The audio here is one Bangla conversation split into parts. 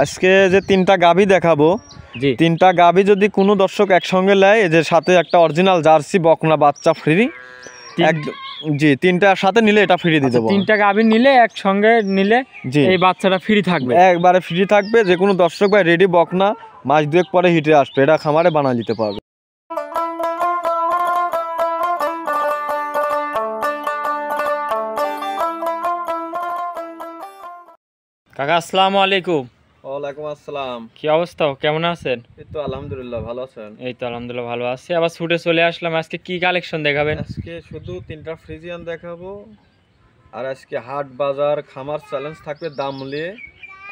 আজকে যে তিনটা গাভী দেখাবো, জি তিনটা গাভী যদি কোনো দর্শক একসঙ্গে নেয়, এই যে সাথে একটা অরিজিনাল জার্সি বকনা বাচ্চা ফ্রি। জি, তিনটার সাথে নিলে এটা ফ্রি দিয়ে দেবো। তিনটা গাভী নিলে একসঙ্গে নিলে জি এই বাচ্চাটা ফ্রি থাকবে, একবারে ফ্রি থাকবে। যে কোনো দর্শক ভাই রেডি বকনা মাস দুয়েক পরে হিটে আসবে, এটা খামারে বানা দিতে পারবে। কাকা আসসালামু আলাইকুম। ওয়ালাইকুম আসসালাম। কি অবস্থা, কেমন আছেন? এই তো আলহামদুলিল্লাহ, ভালো আছেন? এই তো আলহামদুলিল্লাহ ভালো আছি। আবার ছুটে চলে আসলাম। আজকে কি কালেকশন দেখাবেন? আজকে শুধু তিনটা ফ্রিজিয়ান দেখাবো, আর আজকে হাট বাজার খামার চ্যালেঞ্জ থাকবে দাম নিয়ে,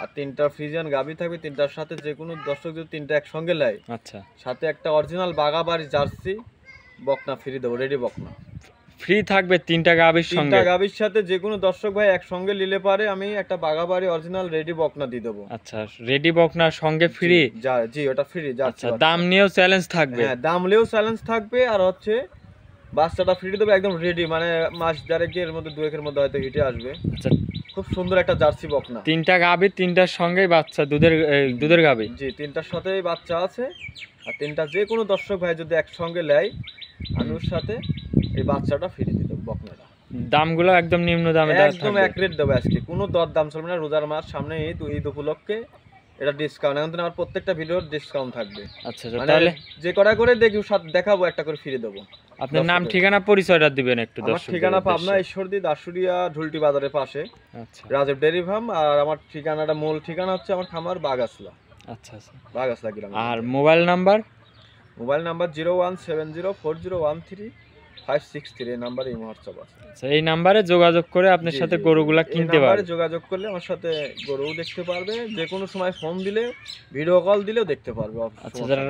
আর তিনটা ফ্রিজিয়ান গাভী থাকবে। তিনটার সাথে যে কোনো দর্শক যদি তিনটা একসঙ্গে নেয়, আচ্ছা, সাথে একটা অরিজিনাল বাগাবাড়ি জার্সি বকনা ফ্রি দেবো, রেডি বকনা ফ্রি থাকবে তিনটা গাভীর সঙ্গে। তিনটা গাভীর সাথে যে কোনো দর্শক ভাই একসঙ্গে নিলে পারে আমি একটা বাগাবাড়ি অরিজিনাল রেডি বকনা দিয়ে দেবো। আচ্ছা, রেডি বকনার সঙ্গে ফ্রি? জি ওটা ফ্রি। আচ্ছা, দাম নিয়েও চ্যালেঞ্জ থাকবে? হ্যাঁ, দাম নিয়েও চ্যালেঞ্জ থাকবে, আর হচ্ছে বাচ্চাটা ফ্রি দেবে একদম রেডি, মানে মাস দেড়েকের মধ্যে দুয়েকের মধ্যে হয়তো হিটে আসবে। আচ্ছা, খুব সুন্দর একটা জার্সি বকনা। তিনটা গাভী, তিনটার সঙ্গেই বাচ্চা, দুধের গাভী। জি, তিনটার সাথেই বাচ্চা আছে, আর তিনটা যে কোনো দর্শক ভাই যদি একসঙ্গে নেয় আমি ওর সাথে এই বাচ্চাটা ফ্রি দিয়ে দেবো বকনাটা। দামগুলো একদম নিম্ন দামে একদম এক রেট দেবো আজকে, কোনো দর দাম চলবে না। রোজার মাস সামনে, ঈদ উপলক্ষে এটা ডিসকাউন্ট। এখন আমার প্রত্যেকটা ভিডিওর ডিসকাউন্ট থাকবে। আচ্ছা, তাহলে যে কটা করে দেখাবো একটা করে ফ্রি দেবো। আপনার নাম ঠিকানা পরিচয়টা দিবেন একটু? আমার ঠিকানা পাবনা ঈশ্বরদী দাসুরিয়া ঢুলটি বাজারের পাশে, আচ্ছা, রাজীব ডেয়ারি ফার্ম। আর আমার ঠিকানাটা, মূল ঠিকানা হচ্ছে আমার খামার বাগাসলা। আচ্ছা আচ্ছা, বাগাসলা গ্রাম। আর মোবাইল নাম্বার? মোবাইল নাম্বার 01704013563, এই নাম্বারে এই হোয়াটসঅ্যাপ আছে। আচ্ছা, এই নাম্বারে যোগাযোগ করে আপনার সাথে গরুগুলা কিনতে পারবে। যোগাযোগ করলে আমার সাথে গরুও দেখতে পারবে, যে কোনো সময় ফোন দিলে, ভিডিও কল দিলেও দেখতে পারবে। আচ্ছা, যারা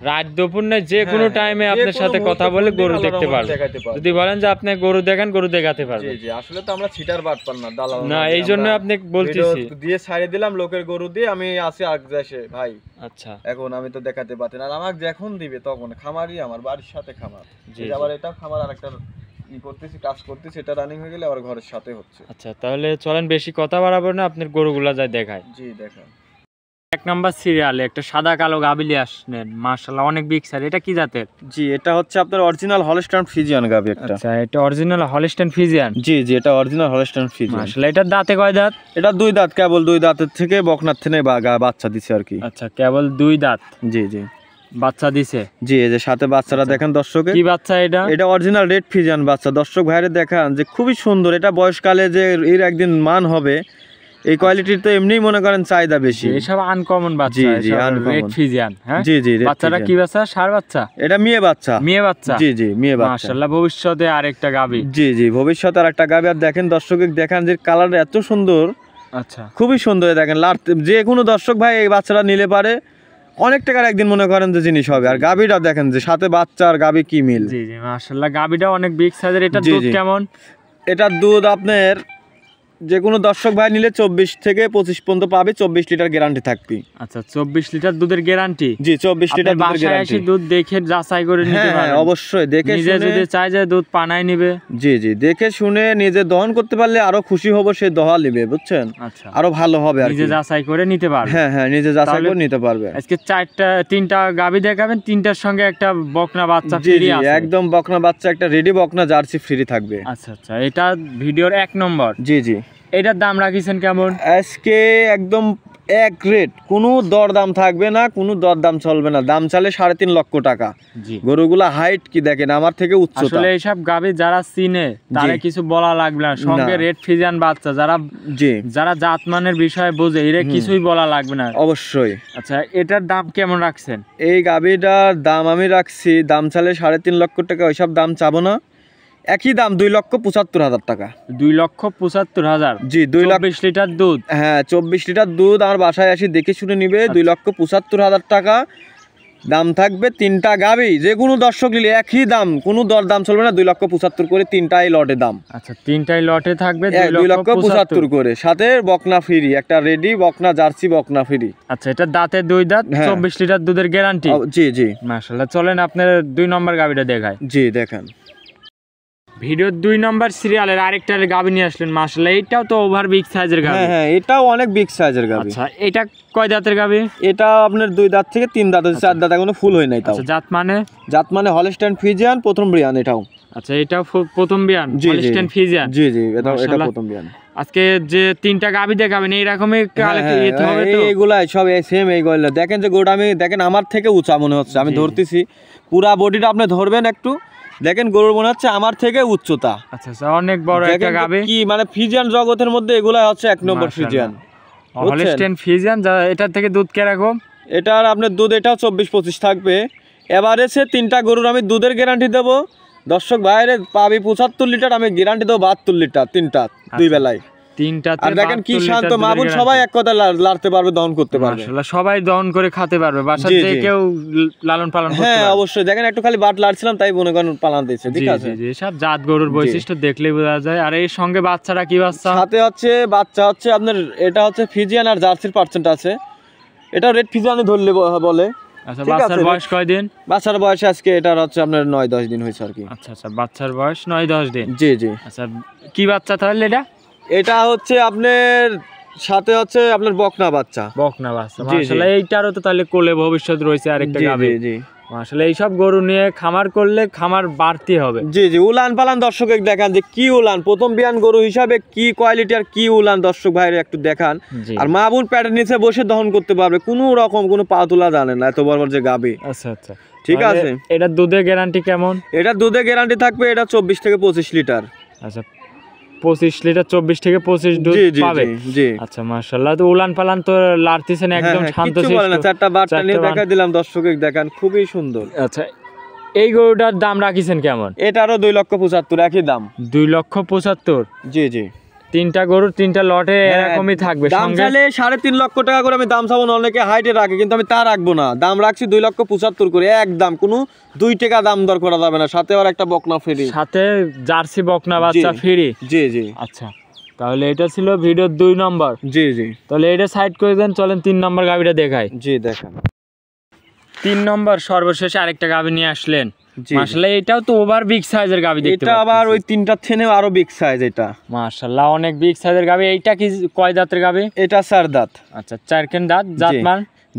রাত দুপুর না যে কোনো টাইমে আপনার সাথে কথা বলে গরু দেখতে পারবে। যদি বলেন যে আপনি গরু দেখান, গরু দেখাতে পারবে। জি, আসলে তো আমরা চিটার বাট পার না, দালাল না, এই জন্য আপনি বলতেছি দিয়ে ছাড়িয়ে দিলাম লোকের গরু দিয়ে, আমি আসি আগে ভাই। আচ্ছা, এখন আমি তো দেখাতে পারছি না, আর আমাকে যখন দিবে তখন, খামারই আমার বাড়ির সাথে খামার। জি, আবার এটা খামার, আর একটা কাজ করতেছি, এটা রানিং হয়ে গেলে আবার ঘরের সাথে হচ্ছে। আচ্ছা, তাহলে চলেন বেশি কথা বাড়াবো না, আপনার গরুগুলা যায় দেখায়। জি দেখান। এক নাম্বার সিরিয়ালে একটা সাদা কালো গাবিলি আসলেন, মাশাআল্লাহ অনেক বিগ সাইজ। এটা কি জাতের? জি, এটা হচ্ছে আপনার অরিজিনাল হলস্টাইন ফ্রিজিয়ান গাবি একটা। আচ্ছা, এটা অরিজিনাল হলস্টাইন ফ্রিজিয়ান? জি, এটা অরিজিনাল হলস্টাইন ফ্রিজিয়ান। মাশাআল্লাহ, এটার দাঁতে কয় দাঁত? এটা দুই দাঁত, কেবল দুই দাঁতের থেকে বকনার থেকে বাচ্চা দিছে আর কি। আচ্ছা, কেবল দুই দাঁত? জি বাচ্চা দিছে। জি, এই যে সাথে বাচ্চারা দেখেন দর্শকে। কি বাচ্চা এটা? এটা অরিজিনাল রেড ফ্রিজিয়ান বাচ্চা। দর্শক ভাইরে দেখান যে খুবই সুন্দর, এটা বয়সকালে যে এর একদিন মান হবে, এই কোয়ালিটির তো এমনিই মনে করেন চাহিদা বেশি। এসব আনকমন বাচ্চা। জি, আনকমন রেড ফ্রিজিয়ান। হ্যাঁ, জি বাচ্চাটা কি বাচ্চা? ষাঁড় বাচ্চা? এটা মেয়ে বাচ্চা। মেয়ে বাচ্চা? জি মেয়ে বাচ্চা। মাশাআল্লাহ, ভবিষ্যতে আরেকটা গাবি। জি ভবিষ্যতে আরেকটা গাবি। আর দেখেন দর্শক, দেখেন যে কালার এত সুন্দর। আচ্ছা, খুবই সুন্দর। দেখেন যে কোনো দর্শক ভাই এই বাচ্চাটা নিলে পারে অনেক টাকার একদিন মনে করেন যে জিনিস হবে। আর গাবিটা দেখেন যে সাথে বাচ্চা আর গাবি কি মিল। জি মাশাআল্লাহ, গাবিটা অনেক বিগ সাইজের। এটা দুধ কেমন? এটার দুধ আপনার যে কোনো দর্শক ভাই নিলে 24 থেকে 25 পর্যন্ত পাবে। 24 লিটার গ্যারান্টি থাকবে। আচ্ছা, 24 লিটার দুধের গ্যারান্টি? জি, 24 লিটার দুধের গ্যারান্টি। দুধ দেখে যাচাই করে নিতে পারবেন? হ্যাঁ, অবশ্যই দেখে নিজে যদি চাই যে দুধ পানায় নেবে। জি দেখে শুনে নিজে দহন করতে পারলে আরো খুশি হব, সে দহা নেবে, বুঝছেন? আচ্ছা, আরো ভালো হবে আর নিজে যাচাই করে নিতে পারবে। হ্যাঁ, নিজে যাচাই করে নিতে পারবে। আজকে তিনটা গাবি দেখাবেন, তিনটার সঙ্গে একটা বকনা বাচ্চা ফ্রি আছে। একদম বকনা বাচ্চা, একটা রেডি বকনা জার্সি ফ্রি থাকবে। আচ্ছা, এটা ভিডিওর 1 নম্বর। জি এটার দাম রাখিছেন কেমন? আজকে একদম এক রেট, কোনো দর দাম থাকবে না, কোনো দর দাম চলবে না। দাম চালে 3.5 লক্ষ টাকা। জি, গরুগুলা হাইট কি দেখেন, আমার থেকে উচ্চতা। আসলে এইসব গাবি যারা চিনে তারে কিছু বলা লাগবে না। সঙ্গে রেড ফ্রিজিয়ান বাচ্চা, যারা জাতমানের বিষয়ে বোঝে, এর কিছুই বলা লাগবে না অবশ্যই। আচ্ছা, এটার দাম কেমন রাখছেন? এই গাবিটার দাম আমি রাখছি, দাম চালে 3.5 লক্ষ টাকা। ওইসব দাম চাবো না, একই দাম 2,75,000 টাকা। 2,75,000? জি, 24 লিটার দুধ। হ্যাঁ, 24 লিটার দুধ। আমার বাসায় আসি দেখে শুনে নিবে। 2,75,000 টাকা দাম থাকবে। তিনটা গাবি যে কোনো দর্শক নিলে একই দাম, কোনো দর দাম চলবে না। 2,75,000 করে তিনটাই লটে দাম। আচ্ছা, তিনটাই লটে থাকবে 2,75,000 করে, সাথে বকনা ফ্রি, একটা রেডি বকনা জার্সি বকনা ফ্রি। আচ্ছা, এটা দাঁতে দুই দাঁত, 24 লিটার দুধের গ্যারান্টি। জি মাশাআল্লাহ, চলেন আপনার 2 নম্বর গাবিটা দেখায়। জি দেখান। ভিডিওর 2 নম্বর সিরিয়ালের আরেকটা গাভী নিয়ে আসলেন মাশাআল্লাহ, এটাও তো ওভার বিগ সাইজের গাভী। হ্যাঁ হ্যাঁ, এটাও অনেক বিগ সাইজের গাভী। আচ্ছা, এটা কয় দাঁতের গাভী? এটা আপনার 2 দাঁত থেকে 3 দাঁত, 4 দাঁত এখনো ফুল হয় নাই। তাও আচ্ছা, জাত মানে হলস্টাইন ফ্রিজিয়ান প্রথম বিয়ান এটাও। আচ্ছা, এটাও প্রথম বিয়ান হলস্টাইন ফ্রিজিয়ান। জি জি, এটা প্রথম বিয়ান। আজকে যে 3টা গাভী দেখাবেন এইরকমই কালেক্ট হবে তো? এইগুলাই সব সেম এইগুলো। দেখেন যে গরুটা আমি দেখেন আমার থেকে উঁচা মনে হচ্ছে, আমি ধরতেছি পুরা বডিটা আপনি ধরবেন একটু, দেখেন গরুর মনে হচ্ছে আমার থেকে উচ্চতা। আচ্ছা আচ্ছা, অনেক বড় একটা গাভী। কি মানে ফ্রিজিয়ান জগতের মধ্যে এগুলা হচ্ছে 1 নম্বর ফ্রিজিয়ান, হলস্টাইন ফ্রিজিয়ান। এটার থেকে দুধ কিরকম? এটার আপনার দুধ এটাও 24-25 থাকবে। এভারেজে 3টা গরুর আমি দুধের গ্যারান্টি দেবো দর্শক ভাইরে, পাবি 75 লিটার, আমি গ্যারান্টি দেবো 72 লিটার 3টা 2 বেলায়। 3টাতে আর দেখেন কি শান্ত মাবুল, সবাই এক কথা লাড়তে পারবে, দহন করতে পারবে। মাশাআল্লাহ, সবাই দহন করে খেতে পারবে, বাসা থেকে কেউ লালন পালন করতে পারবে। হ্যাঁ অবশ্যই, দেখেন একটু খালি বাট লাড়ছিলাম তাই মনে করেন পালন দিয়েছে। ঠিক আছে, জি জি, সব জাত গরুর বৈশিষ্ট্য দেখলেই বোঝা যায়। আর এর সঙ্গে বাচ্চাটা কি বাচ্চা? সাথে হচ্ছে বাচ্চা হচ্ছে আপনার, এটা হচ্ছে ফ্রিজিয়ান আর জার্সির পার্সেন্ট আছে। এটা রেড ফ্রিজিয়ান ধরলে বলে। আচ্ছা, বাচ্চার বয়স কয়দিন? বাচ্চার বয়স আজকে এটার হচ্ছে আপনার 9-10 দিন হয়েছে আর কি। আচ্ছা আচ্ছা, বাচ্চার বয়স 9-10 দিন। জি জি। আচ্ছা, কি বাচ্চা তাহলে এটা? এটা হচ্ছে আপনার সাথে হচ্ছে আপনার বকনা বাচ্চা। বকনা বাচ্চা, মাশাআল্লাহ। এইটারও তো তাহলে কোলে ভবিষ্যৎ রয়েছে আরেকটা গাভী। জি জি, মাশাআল্লাহ। এইসব গরু নিয়ে খামার করলে খামার বাড়তি হবে। জি জি, উলান পালান দর্শক দেখান যে কি উলান, প্রথম বিয়ান গরু হিসাবে কি কোয়ালিটি আর কি উলান দর্শক ভাইরে একটু দেখান। আর মা বোন প্যাটের নিচে বসে দহন করতে পারবে, কোনো রকম কোনো পা তোলা জানে না, এত বড় যে গাভী। আচ্ছা আচ্ছা, ঠিক আছে। এটা দুধের গ্যারান্টি কেমন? এটা দুধের গ্যারান্টি থাকবে এটা 24 থেকে 25 লিটার। আচ্ছা, 25 লিটার, 24 থেকে 25 দুধ পাবে। জি। আচ্ছা, মাশাআল্লাহ। তো উলান পালান তো লাড়তেছেন একদম শান্ত শিষ্ট। কিছু বলে না, 4টা বাটটা নিয়ে দেখা দিলাম দর্শককে দেখান, খুবই সুন্দর। আচ্ছা, এই গরুটার দাম রাখিছেন কেমন? এটারও 2,75,000 একই দাম। 2,75,000? জি জি। 3টা গরুর 3টা লটে এরকমই থাকবে। দাম চাইলে 3.5 লক্ষ টাকা করে আমি দাম চাবো না, অনেকে হাইটে রাখে, কিন্তু আমি তা রাখবো না। দাম রাখছি 2,75,000 করে একদম, কোনো 2 টাকা দাম দর করা যাবে না। সাথে আর একটা বকনা ফ্রি, সাথে জার্সি বকনা বাচ্চা ফ্রি। জি জি। আচ্ছা, তাহলে এটা ছিল ভিডিওর 2 নম্বর। জি জি, তাহলে এটা সাইড করে দেন, চলেন 3 নম্বর গাভীটা দেখাই। জি দেখান। 3 নম্বর সর্বশেষ আরেকটা গাভী নিয়ে আসলেন। মাশাআল্লাহ, এটাও তো ওভার বিগ সাইজের গাভী দেখতে পাচ্ছি। এটা আবার ওই 3টার থেকেও আরো বিগ সাইজ এটা। মাশাআল্লাহ, অনেক বিগ সাইজের গাভী। এইটা কি কয় দাঁতের গাভী? এটা 4 দাঁত। আচ্ছা, 4 কেন দাঁত।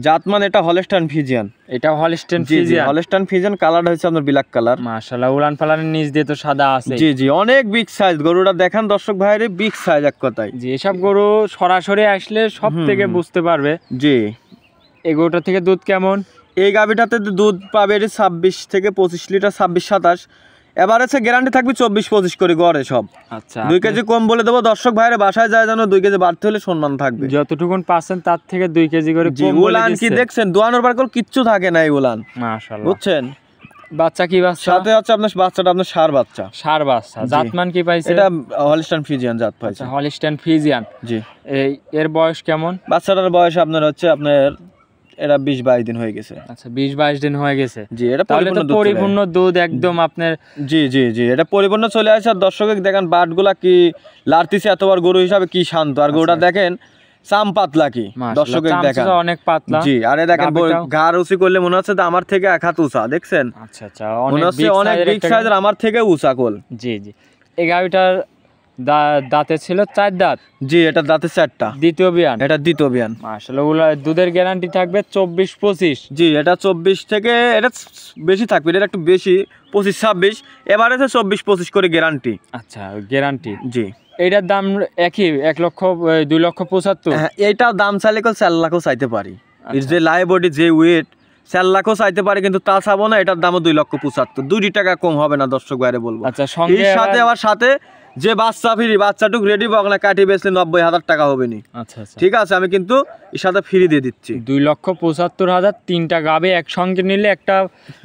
জাতমান এটা হলস্টাইন ফ্রিজিয়ান। এটা Holstein Friesian. Holstein Friesian, colour হচ্ছে আপনার ব্ল্যাক কালার। মাশাআল্লাহ, উলান পালানের নিচ দিয়ে তো সাদা আছে। জি জি, অনেক বিগ সাইজ গরুটা দেখান দর্শক ভাইরে, বিগ সাইজ এক কথায়। জি, এসব গরু সরাসরি আসলে সব থেকে বুঝতে পারবে। জি। এই গরুটা থেকে দুধ কেমন? এই গাভীটাতে দুধ পাবে 26 থেকে 25 লিটার, 26-27। এভারেজে গ্যারান্টি থাকবে 24-25 করে গড়ে সব। আচ্ছা, 2 কেজি কম বলে দেবো দর্শক ভাইরে, বাসায় যায় জানো 2 কেজি বাড়তে হলে সম্মান থাকবে। যতটুকুন পাচ্ছেন তার থেকে 2 কেজি করে কম বলে উলান কি দেখছেন, দোয়ানোর বার করে কিচ্ছু থাকে না এই উলান। মাশাআল্লাহ, বুঝছেন। বাচ্চা কি বাচ্চা? সাথে হচ্ছে আপনার বাচ্চাটা আপনার ষাঁড় বাচ্চা। ষাঁড় বাচ্চা। জাতমান কি পাইছে? এটা হলস্টাইন ফ্রিজিয়ান জাত পাইছে। Holstein Friesian. জি। এর বয়স কেমন? বাচ্চাটার বয়স আপনার হচ্ছে আপনার এটা 20-22 দিন হয়ে গেছে। আচ্ছা, 20-22 দিন হয়ে গেছে। জি, এটা পরিপূর্ণ দুধ একদম আপনার। জি জি জি, এটা পরিপূর্ণ চলে আসে। আর দর্শক দেখেন বাটগুলা কি লাড়তিছে, এতবার গরু হিসাবে কি শান্ত। আর গরুটা দেখেন চাম পাতলা, কি দর্শক দেখেন অনেক পাতলা। জি। আরে দেখেন ঘাড় উঁচি করলে মনে হচ্ছে আমার থেকে 1 হাত উঁচা, দেখছেন। আচ্ছা আচ্ছা, মনে হচ্ছে অনেক বিগ সাইজের, আমার থেকে উঁচা কোল। জি জি। এই গাভীটার দাঁতে ছিল 4 দাঁত। জি, এটা দাঁতে 4টা। দ্বিতীয় বিয়ান। এটা দ্বিতীয় বিয়ান। মাশাআল্লাহ, দুধের গ্যারান্টি থাকবে 24-25। জি, এটা 24 থেকে, এটা বেশি থাকবে, এটা একটু বেশি 25-26। এবারে 24-25 করে গ্যারান্টি। আচ্ছা, গ্যারান্টি। জি। এইটার দাম একই 2,75,000। হ্যাঁ, এইটাও দাম চাইলে 4 লাখও চাইতে পারি। এর যে লাইবডি যে ওয়েট 4 লাখও চাইতে পারি, কিন্তু তা চাবো না। এটার দামও 2,75,000, 2 টাকা কম হবে না দর্শক বাইরে বলবো। আচ্ছা, সঙ্গে সাথে আবার সাথে যে বাচ্চা ফ্রি, বাচ্চাটুক রেডি বকনা কাটি বেচলে 90,000 টাকা হবে নি। আচ্ছা আচ্ছা, ঠিক আছে, আমি কিন্তু এর সাথে ফ্রি দিয়ে দিচ্ছি। 2,75,000 3টা গাবে একসঙ্গে নিলে একটা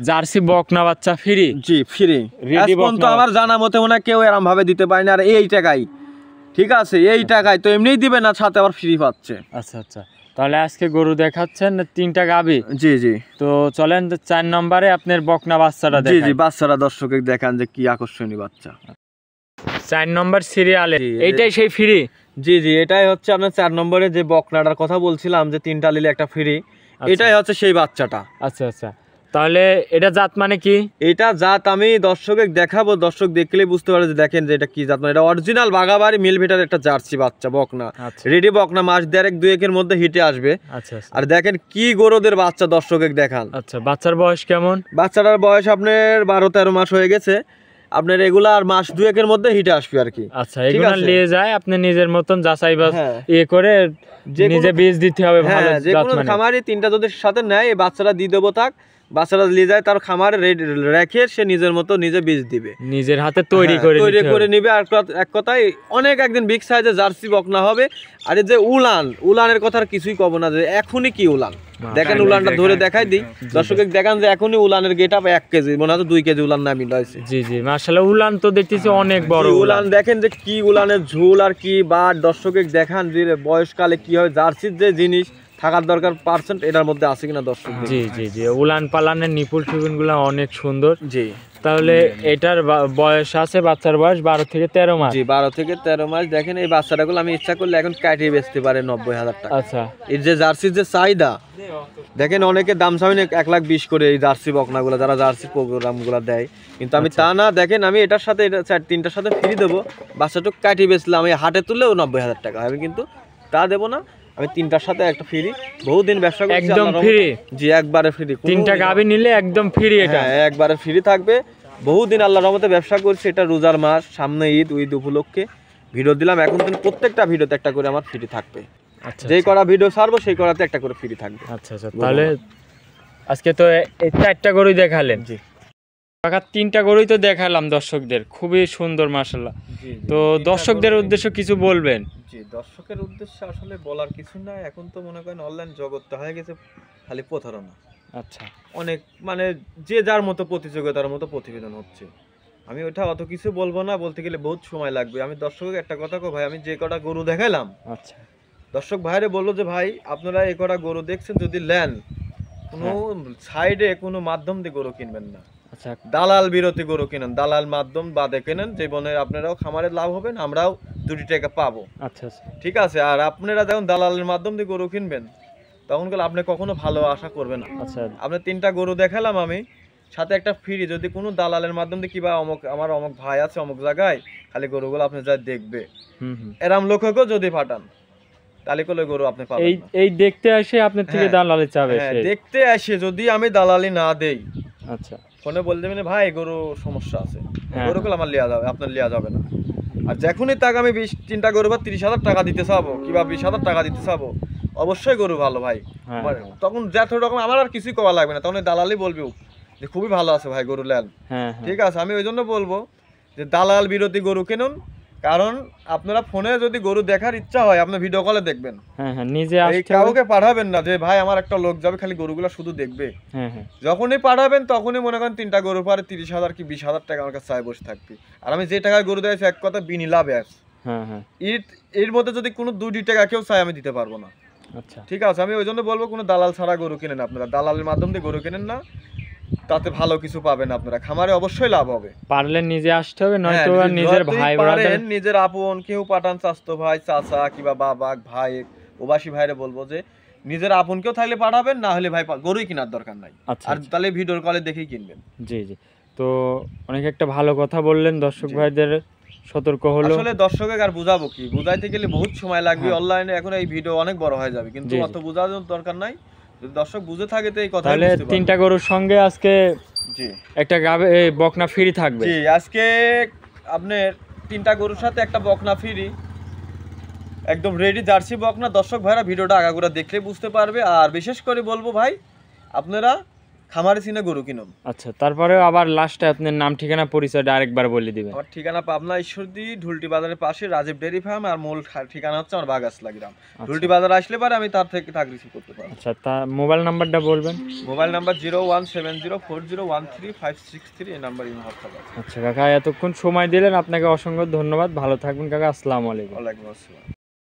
জার্সি বকনা বাচ্চা ফ্রি। জি, ফ্রি। এখন তো আমার জানা মতে মনে কেউ এরকম ভাবে দিতে পারে না। আর এই টাকায়, ঠিক আছে, এই টাকায় তো এমনিই দিবে না, সাথে আবার ফ্রি পাচ্ছে। আচ্ছা আচ্ছা, তাহলে আজকে গরু দেখাচ্ছেন 3টা গাবি। জি জি। তো চলেন 4 নম্বরে আপনার বকনা বাচ্চাটা দেখাই। জি জি, বাচ্চারা দর্শকে দেখান যে কি আকর্ষণীয় বাচ্চা। 4 নম্বর সিরিয়ালে এইটাই সেই ফ্রি। জি জি, এটাই হচ্ছে আপনার 4 নম্বরে যে বকনাটার কথা বলছিলাম যে 3টা নিলে একটা ফ্রি, এটাই হচ্ছে সেই বাচ্চাটা। আচ্ছা আচ্ছা, তাহলে এটা জাত মানে কি? এটা জাত আমি দর্শকে দেখাবো, দর্শক দেখলেই বুঝতে পারে যে দেখেন যে এটা কি জাত। মানে এটা অরিজিনাল বাগাবাড়ি মিলভিটার একটা জার্সি বাচ্চা বকনা, রেডি বকনা, মাস 1.5-2 মধ্যে হিটে আসবে। আচ্ছা, আর দেখেন কি গরুদের বাচ্চা দর্শকে দেখান। আচ্ছা, বাচ্চার বয়স কেমন? বাচ্চাটার বয়স আপনার 12-13 মাস হয়ে গেছে। আপনার রেগুলার মাস 2 মধ্যে হিটে আসবে আর কি। আচ্ছা, এগুলো নিয়ে যায় আপনি নিজের মতন যাচাই বাস করে নিজে বীজ দিতে হবে ভালো। যে কোনো খামারি 3টা যদি সাথে নেয় এই বাচ্চাটা দিয়ে দেবো, থাক বাচ্চাটা নিয়ে যায় তার খামারে রেখে সে নিজের মতো নিজে বীজ দিবে, নিজের হাতে তৈরি করে নিবে। আর এক কথায় অনেক একদিন বিগ সাইজে জার্সি বকনা হবে। আর এই যে উলানের কথা আর কিছুই কব না, যে এখনই কি উলান দেখেন, উলানটা ধরে দেখাই দিই দর্শকে দেখান যে এখনই উলানের গেট আপ 1 কেজি, মনে হয় 2 কেজি উলান নামি রয়েছে। জি জি, মাশাআল্লাহ, উলান তো দেখতেছি অনেক বড় উলান। দেখেন যে কি উলানের ঝুল আর কি বা দর্শকে দেখান যে বয়সকালে কি হয়, জার্সির যে জিনিস থাকার দরকার পার্সেন্ট এটার মধ্যে আছে কিনা দর্শক। জি জি জি, উলান পালানের নিপুল টিপুলগুলো অনেক সুন্দর। জি, তাহলে এটার বয়স আছে, বাচ্চার বয়স 12 থেকে 13 মাস। জি, 12 থেকে 13 মাস। দেখেন এই বাচ্চাটাগুলো আমি ইচ্ছা করলে এখন কাটিয়ে বেচতে পারে 90,000 টাকা। আচ্ছা, এর যে জার্সির যে চাহিদা দেখেন, অনেকে দাম চাবেন 1,20,000 করে এই জার্সি বকনাগুলো, যারা জার্সি প্রোগ্রামগুলো দেয়। কিন্তু আমি তা না, দেখেন আমি এটার সাথে এটা 3টার সাথে ফ্রি দেবো। বাচ্চাটুকু কাটিয়ে বেচলে আমি হাটে তুললেও 90,000 টাকা হবে, কিন্তু তা দেবো না। আমি 3টার সাথে একটা ফ্রি, বহুদিন ব্যবসা করছি একদম ফ্রি। জি, একবারে ফ্রি। 3টা গাভী নিলে একদম ফ্রি, এটা একবারে ফ্রি থাকবে। বহুদিন আল্লাহর রহমতে ব্যবসা করছি। এটা রোজার মাস, সামনে ঈদ উপলক্ষে ভিডিও দিলাম। এখন কিন্তু প্রত্যেকটা ভিডিওতে একটা করে আমার ফ্রি থাকবে। আচ্ছা, যেই করা ভিডিও ছাড়বো সেই করাতে একটা করে ফ্রি থাকবে। আচ্ছা আচ্ছা, তাহলে আজকে তো এই 4টা গরুই দেখালেন। জি কাকা, 3টা গরুই তো দেখালাম দর্শকদের, খুবই সুন্দর মাশাআল্লাহ। তো দর্শকদের উদ্দেশ্য কিছু বলবেন? জি, দর্শকের উদ্দেশ্যে আসলে বলার কিছু না। এখন তো মনে করেন অনলাইন জগৎটা হয়ে গেছে খালি প্রতারণা। আচ্ছা, অনেক মানে যে যার মতো প্রতিযোগিতার মতো প্রতিবেদন হচ্ছে। আমি ওটা অত কিছু বলবো না, বলতে গেলে বহুত সময় লাগবে। আমি দর্শকের একটা কথা কই ভাই, আমি যে কটা গরু দেখাইলাম, আচ্ছা, দর্শক ভাইরে বললো যে ভাই আপনারা এই কটা গরু দেখছেন, যদি নেন কোনো সাইডে কোনো মাধ্যম দিয়ে গরু কিনবেন না। আচ্ছা, দালাল বিরতি গরু কিনেন, দালাল মাধ্যম বাদে কেনেন, জীবনে আপনারাও খামারে লাভ হবেন, আমরাও 2 টাকা পাবো। আচ্ছা আচ্ছা, ঠিক আছে। আর আপনারা যখন দালালের মাধ্যম দিয়ে গরু কিনবেন তখন গেলে আপনি কখনো ভালো আশা করবেন না। আচ্ছা, আপনি 3টা গরু দেখালাম আমি, সাথে একটা ফ্রি। যদি কোনো দালালের মাধ্যম দিয়ে কিবা আমার অমুক ভাই আছে অমুক জায়গায়, খালি গরুগুলো আপনি যা দেখবে এরাম লোককেও যদি পাঠান তাহলে কোলে গরু আপনি পাবেন না। এই দেখতে আসে আপনার থেকে দালালি চাবে, দেখতে আসে যদি আমি দালালি না দেই, আচ্ছা, ফোনে বলে দেবেন ভাই গরু সমস্যা আছে, গরুগুলো আমার লিয়া যাবে, আপনার লিয়া যাবে না। আর যখনই তাকে আমি 3টা গরু বা 30,000 টাকা দিতে চাবো কিংবা 20,000 টাকা দিতে চাবো, অবশ্যই গরু ভালো ভাই। তখন যত রকম আমার আর কিছুই করা লাগবে না, তখন দালালি বলবে যে খুবই ভালো আছে ভাই গরু লেন। ঠিক আছে, আমি ওই জন্য বলবো যে দালাল বিরোধী গরু কিনুন। কারণ আপনারা ফোনে যদি গরু দেখার ইচ্ছা হয় আপনি ভিডিও কলে দেখবেন, নিজে কাউকে পাঠাবেন না যে ভাই আমার একটা লোক যাবে খালি গরুগুলো শুধু দেখবে। যখনই পাঠাবেন তখনই মনে করেন 3টা গরু পারে 30,000 কি 20,000 টাকা আমার কাছে চাই বসে থাকবে। আর আমি যে টাকায় গরু দিয়েছি এক কথা বিনি লাভে আছে। এর মধ্যে যদি কোনো 2 টাকা কেউ চাই আমি দিতে পারবো না। আচ্ছা, ঠিক আছে, আমি ওই জন্য বলবো কোনো দালাল ছাড়া গরু কিনেন, আপনারা দালালের মাধ্যম দিয়ে গরু কিনেন না, তাতে ভালো কিছু পাবেন আপনারা, খামারে অবশ্যই লাভ হবে। পারলে নিজে আসতে হবে, নয়তো নিজের ভাই ব্রাদার, নিজের আপন কেউ পাঠান, চাচতো ভাই চাচা কিংবা বাবা ভাই প্রবাসী ভাইরে বলবো যে নিজের আপন কেউ থাকলে পাঠাবেন, না হলে ভাই গরুই কেনার দরকার নাই। আর তাহলে ভিডিওর কলে দেখেই কিনবেন। জি জি, তো অনেক একটা ভালো কথা বললেন, দর্শক ভাইদের সতর্ক হলো। আসলে দর্শকের আর বুঝাবো কি, বুঝাইতে গেলে বহুত সময় লাগবে অনলাইনে, এখন এই ভিডিও অনেক বড় হয়ে যাবে, কিন্তু অত বোঝানোর দরকার নাই। যদি দর্শক বুঝে থাকে তো এই কথা। তাহলে 3টা গরুর সঙ্গে আজকে জি একটা বকনা ফ্রি থাকবে। জি, আজকে আপনার 3টা গরুর সাথে একটা বকনা ফ্রি, একদম রেডি জার্সি বকনা। দর্শক ভাইরা ভিডিওটা আগাগোড়া দেখলে বুঝতে পারবে। আর বিশেষ করে বলবো ভাই আপনারা খামারে চিনে গরু কিনুন। আচ্ছা, তারপরে আবার লাস্টে আপনার নাম ঠিকানা পরিচয়টা আরেকবার বলে দিবেন। আমার ঠিকানা পাবনা ঈশ্বরদী ঢুলটি বাজারের পাশে রাজীব ডেয়ারি ফার্ম, আর মূল ঠিকানা হচ্ছে আমার বাগাসলা গ্রাম। ঢুলটি বাজার আসলে পরে আমি তার থেকে রিসিভ করতে পারবো। আচ্ছা, তা মোবাইল নাম্বারটা বলবেন? মোবাইল নাম্বার 0170401353, এই নাম্বার ইমো হোয়াটসঅ্যাপ আছে। আচ্ছা কাকা, এতক্ষণ সময় দিলেন আপনাকে অসংখ্য ধন্যবাদ। ভালো থাকবেন কাকা, আসসালামু আলাইকুম। ওয়ালাইকুম আসসালাম।